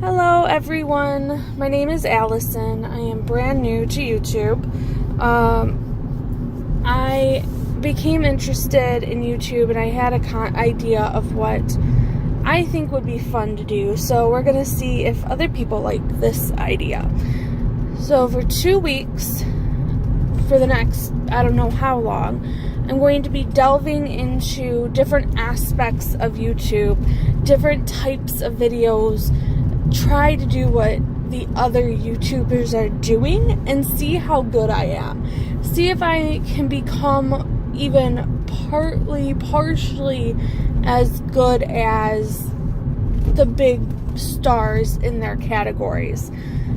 Hello everyone, my name is Allison. I am brand new to YouTube. I became interested in YouTube and I had an idea of what I think would be fun to do. So we're going to see if other people like this idea. So for 2 weeks, for the next, I don't know how long, I'm going to be delving into different aspects of YouTube, different types of videos, try to do what the other YouTubers are doing and see how good I am. See if I can become even partially as good as the big stars in their categories.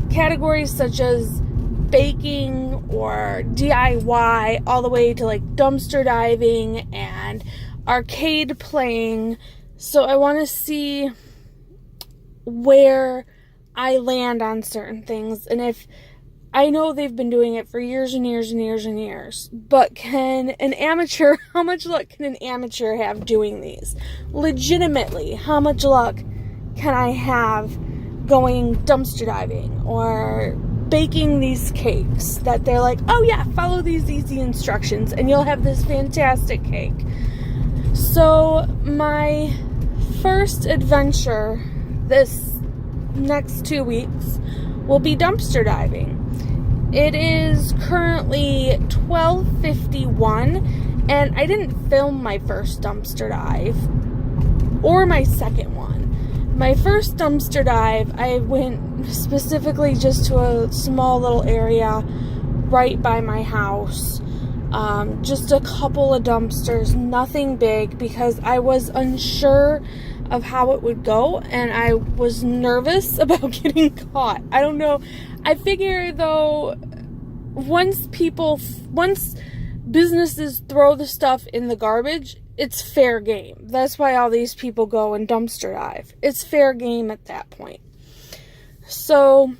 Categories such as baking or DIY, all the way to like dumpster diving and arcade playing. So I want to see where I land on certain things, and if I know they've been doing it for years and years and years and years, but can an amateur, how much luck can an amateur have doing these? Legitimately, how much luck can I have going dumpster diving or baking these cakes that they're like, oh yeah, follow these easy instructions and you'll have this fantastic cake. So my first adventure this next 2 weeks will be dumpster diving. It is currently 12:51 and I didn't film my first dumpster dive or my second one. My first dumpster dive, I went specifically just to a small little area right by my house. Just a couple of dumpsters, nothing big, because I was unsure of how it would go and I was nervous about getting caught. I don't know. I figure though, once businesses throw the stuff in the garbage, it's fair game. That's why all these people go and dumpster dive. It's fair game at that point. So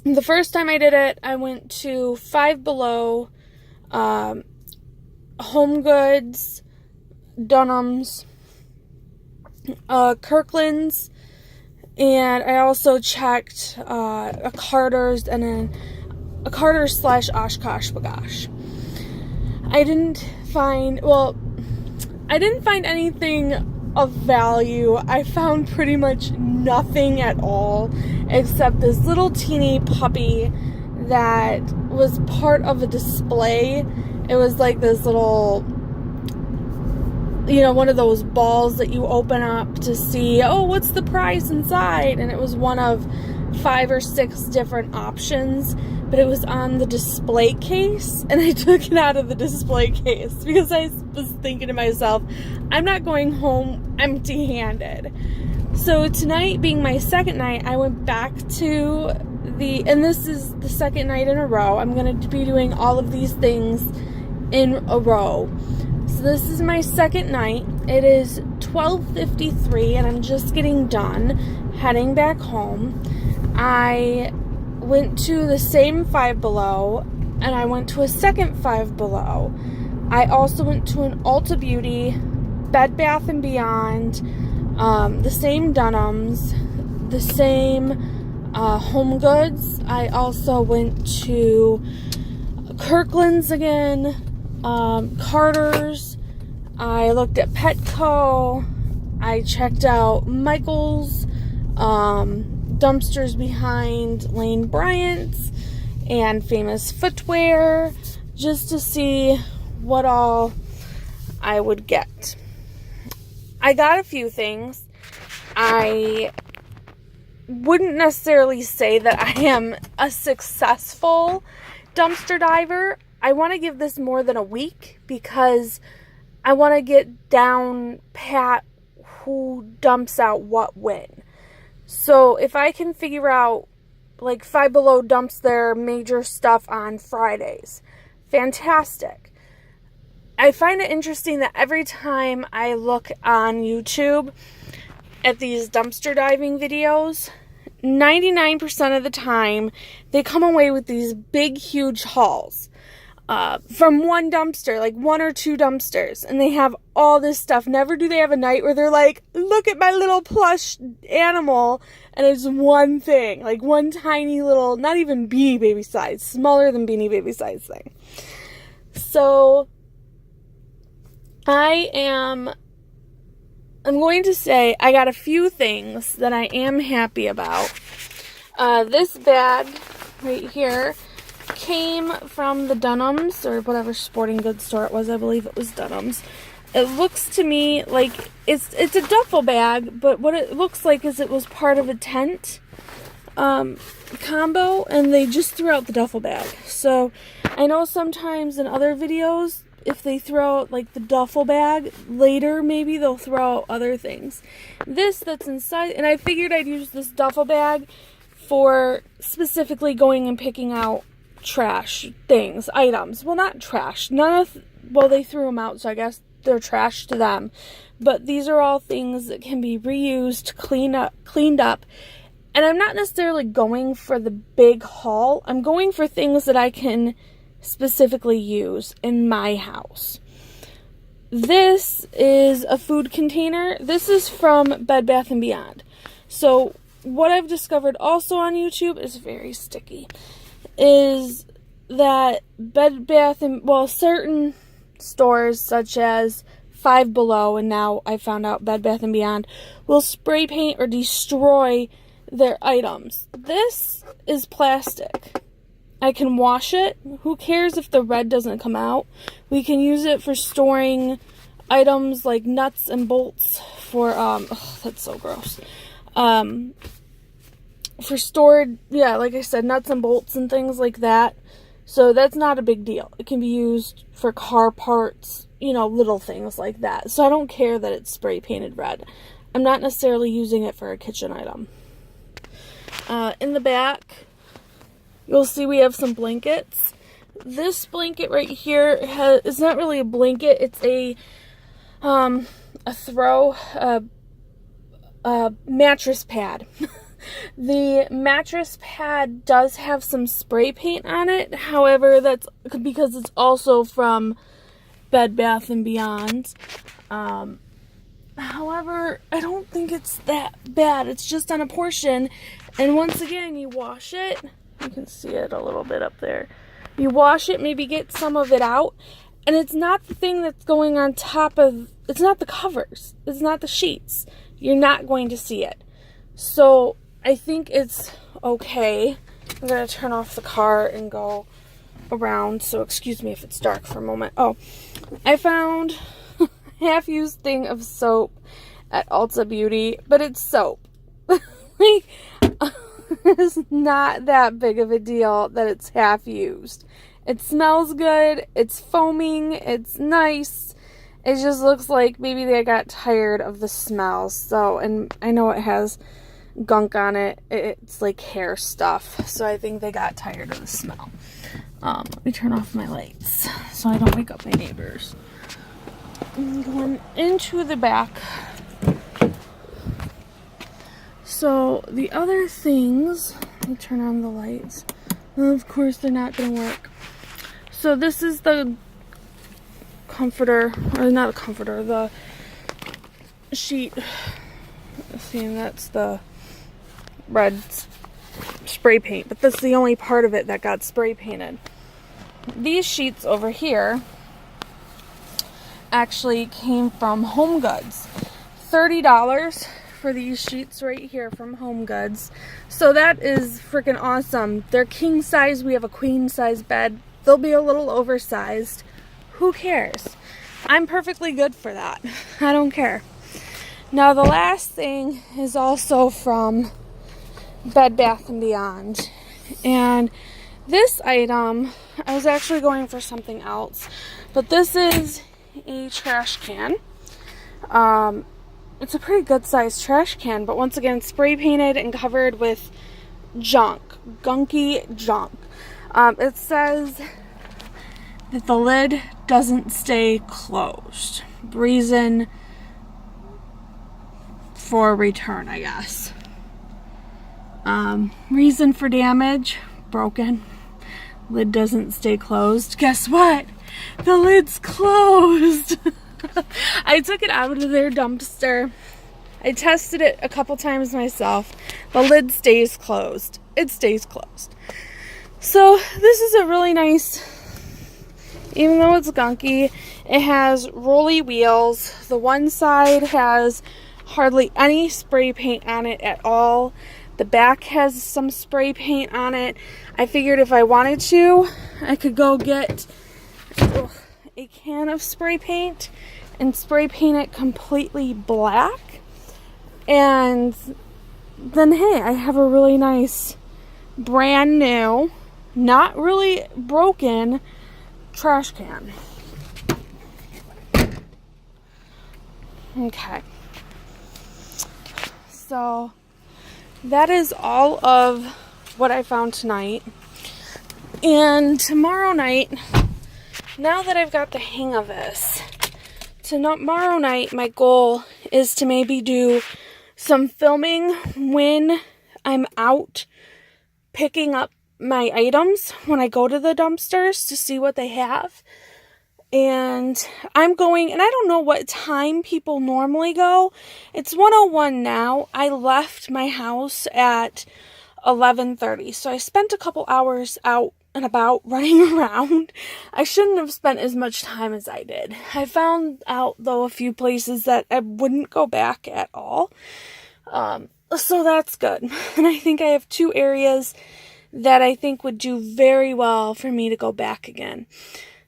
the first time I did it, I went to Five Below, Home Goods, Dunham's, Kirkland's, and I also checked a Carter's and then a Carter's / Oshkosh B'gosh. I didn't find anything of value. I found pretty much nothing at all except this little teeny puppy that was part of a display. It was like this little, one of those balls that you open up to see, oh, what's the price inside? And it was one of 5 or 6 different options, but it was on the display case, and I took it out of the display case because I was thinking to myself, I'm not going home empty-handed. So tonight being my second night, I went back to and this is the second night in a row. I'm going to be doing all of these things in a row. So this is my second night. It is 12:53 and I'm just getting done heading back home. I went to the same Five Below and I went to a second Five Below. I also went to an Ulta Beauty, Bed Bath & Beyond, the same Dunham's, the same Home Goods. I also went to Kirkland's again, Carter's. I looked at Petco. I checked out Michael's, dumpsters behind Lane Bryant's, and Famous Footwear, just to see what all I would get. I got a few things. I wouldn't necessarily say that I am a successful dumpster diver. I want to give this more than a week because I want to get down pat who dumps out what when. So if I can figure out, like Five Below dumps their major stuff on Fridays, fantastic. I find it interesting that every time I look on YouTube at these dumpster diving videos, 99% of the time they come away with these big, huge hauls. from one dumpster, like 1 or 2 dumpsters, and they have all this stuff. Never do they have a night where they're like, look at my little plush animal, and it's one thing, like one tiny little, not even Beanie Baby size, smaller than Beanie Baby size thing. So I'm going to say I got a few things that I am happy about. This bag right here came from the Dunham's, or whatever sporting goods store it was. I believe it was Dunham's. It looks to me like it's a duffel bag, but what it looks like is it was part of a tent combo, and they just threw out the duffel bag. So I know sometimes in other videos, if they throw out like the duffel bag later, maybe they'll throw out other things. This that's inside, and I figured I'd use this duffel bag for specifically going and picking out trash things, items. Well, not trash. Well, they threw them out, so I guess they're trash to them. But these are all things that can be reused, cleaned up. And I'm not necessarily going for the big haul. I'm going for things that I can specifically use in my house. This is a food container. This is from Bed Bath & Beyond. So what I've discovered also on YouTube is very sticky. Is that Bed Bath & well, certain stores such as Five Below, and now I found out Bed Bath & Beyond, will spray paint or destroy their items. This is plastic. I can wash it. Who cares if the red doesn't come out? We can use it for storing items like nuts and bolts for, that's so gross. For stored, yeah, like I said, nuts and bolts and things like that. So that's not a big deal. It can be used for car parts, you know, little things like that. So I don't care that it's spray painted red. I'm not necessarily using it for a kitchen item. In the back, you'll see we have some blankets. This blanket right here is not really a blanket. It's a mattress pad. The mattress pad does have some spray paint on it. However, that's because it's also from Bed Bath & Beyond. However, I don't think it's that bad. It's just on a portion. And once again, you wash it. You can see it a little bit up there. You wash it, maybe get some of it out. And it's not the thing that's going on top of, it's not the covers. It's not the sheets. You're not going to see it. So I think it's okay. I'm going to turn off the car and go around. So excuse me if it's dark for a moment. Oh, I found a half-used thing of soap at Ulta Beauty, but it's soap. Like, it's not that big of a deal that it's half used. It smells good. It's foaming. It's nice. It just looks like maybe they got tired of the smell. So, and I know it has gunk on it. It's like hair stuff. So I think they got tired of the smell. Let me turn off my lights so I don't wake up my neighbors. I'm going into the back. So the other things, let me turn on the lights. Well, of course they're not going to work. So this is the comforter, or not a comforter, the sheet. See, and that's the red spray paint, but that's the only part of it that got spray painted. These sheets over here actually came from Home Goods. $30 for these sheets right here from Home Goods. So that is freaking awesome. They're king size. We have a queen size bed. They'll be a little oversized. Who cares? I'm perfectly good for that. I don't care. Now the last thing is also from Bed Bath & Beyond. And this item, I was actually going for something else. But this is a trash can. It's a pretty good sized trash can, but once again, spray painted and covered with junk. Gunky junk. It says that the lid doesn't stay closed. Reason for return, I guess. Reason for damage, broken. lid doesn't stay closed. Guess what? The lid's closed. I took it out of their dumpster. I tested it a couple times myself. The lid stays closed. It stays closed. So this is a really nice, even though it's gunky, it has rolly wheels. The one side has hardly any spray paint on it at all. The back has some spray paint on it. I figured if I wanted to, I could go get a can of spray paint and spray paint it completely black. And then, hey, I have a really nice, brand new, not really broken trash can. Okay. So that is all of what I found tonight. And tomorrow night, now that I've got the hang of this, tomorrow night my goal is to maybe do some filming when I'm out picking up my items when I go to the dumpsters to see what they have. And I'm going, and I don't know what time people normally go. It's 1:01 now. I left my house at 11:30. So I spent a couple hours out and about running around. I shouldn't have spent as much time as I did. I found out, though, a few places that I wouldn't go back at all. So that's good. And I think I have 2 areas that I think would do very well for me to go back again.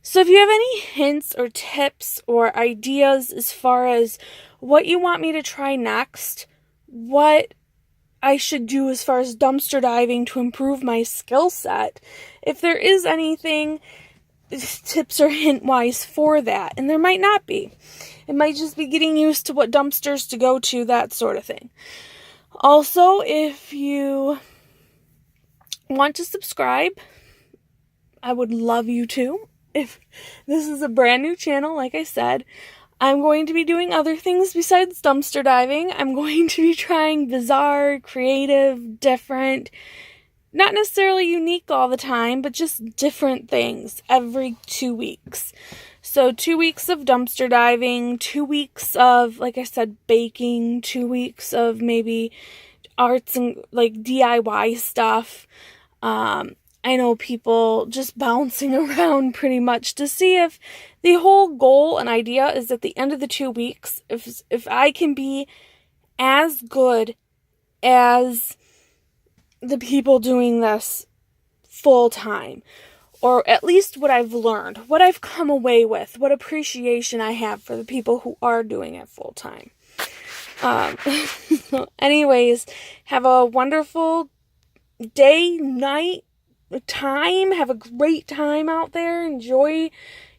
So if you have any hints or tips or ideas as far as what you want me to try next, what I should do as far as dumpster diving to improve my skill set, if there is anything, tips or hint-wise for that, and there might not be. It might just be getting used to what dumpsters to go to, that sort of thing. Also, if you want to subscribe, I would love you to. If this is a brand new channel, like I said, I'm going to be doing other things besides dumpster diving. I'm going to be trying bizarre, creative, different, not necessarily unique all the time, but just different things every 2 weeks. So 2 weeks of dumpster diving, 2 weeks of, like I said, baking, 2 weeks of maybe arts and like DIY stuff. I know people just bouncing around pretty much to see if the whole goal and idea is at the end of the 2 weeks, if I can be as good as the people doing this full time, or at least what I've learned, what I've come away with, what appreciation I have for the people who are doing it full time. Anyways, have a wonderful day, night, time. Have a great time out there. Enjoy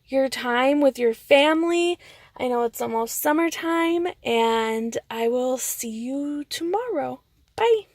your time with your family. I know it's almost summertime, and I will see you tomorrow. Bye.